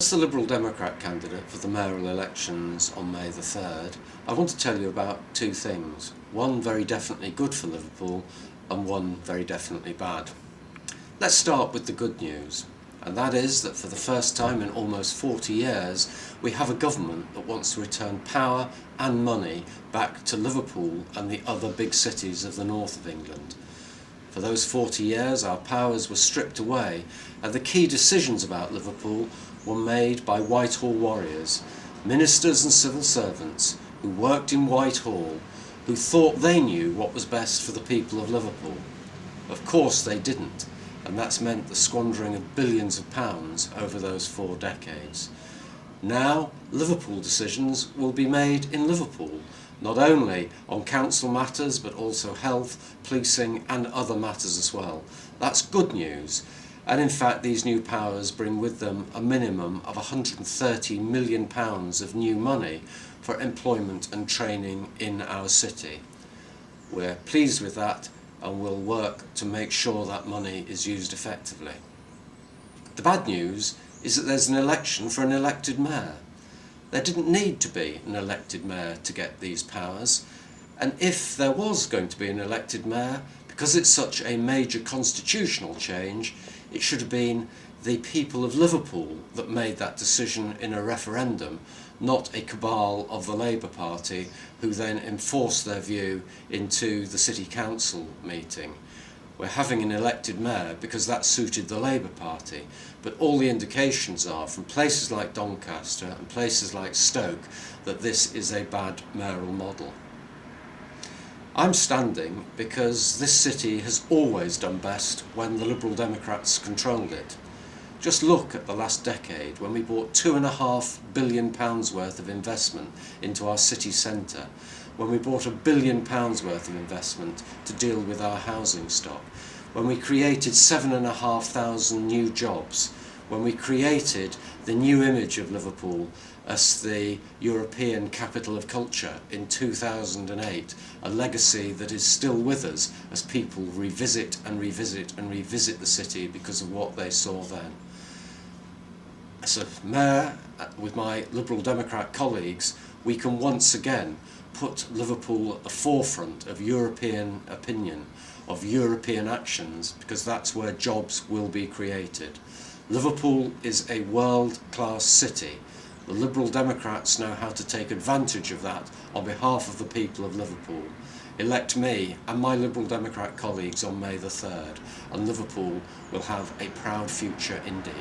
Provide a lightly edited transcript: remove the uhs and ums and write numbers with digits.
As the Liberal Democrat candidate for the mayoral elections on May the 3rd, I want to tell you about two things. One very definitely good for Liverpool and one very definitely bad. Let's start with the good news, and that is that for the first time in almost 40 years we have a government that wants to return power and money back to Liverpool and the other big cities of the north of England. For those 40 years our powers were stripped away and the key decisions about Liverpool were made by Whitehall warriors, ministers and civil servants who worked in Whitehall, who thought they knew what was best for the people of Liverpool. Of course they didn't, and that's meant the squandering of billions of pounds over those 4 decades. Now Liverpool decisions will be made in Liverpool, not only on council matters but also health, policing and other matters as well. That's good news, and in fact these new powers bring with them a minimum of £130 million of new money for employment and training in our city. We're pleased with that and will work to make sure that money is used effectively. The bad news is that there's an election for an elected mayor. There didn't need to be an elected mayor to get these powers, and if there was going to be an elected mayor, because it's such a major constitutional change, it should have been the people of Liverpool that made that decision in a referendum, not a cabal of the Labour Party who then enforced their view into the City Council meeting. We're having an elected mayor because that suited the Labour Party, but all the indications are from places like Doncaster and places like Stoke that this is a bad mayoral model. I'm standing because this city has always done best when the Liberal Democrats controlled it. Just look at the last decade when we brought £2.5 billion worth of investment into our city centre, when we brought £1 billion worth of investment to deal with our housing stock, when we created 7,500 new jobs, when we created the new image of Liverpool as the European capital of culture in 2008, a legacy that is still with us as people revisit and revisit and revisit the city because of what they saw then. As a mayor, with my Liberal Democrat colleagues, we can once again put Liverpool at the forefront of European opinion, of European actions, because that's where jobs will be created. Liverpool is a world-class city. The Liberal Democrats know how to take advantage of that on behalf of the people of Liverpool. Elect me and my Liberal Democrat colleagues on May the 3rd, and Liverpool will have a proud future indeed.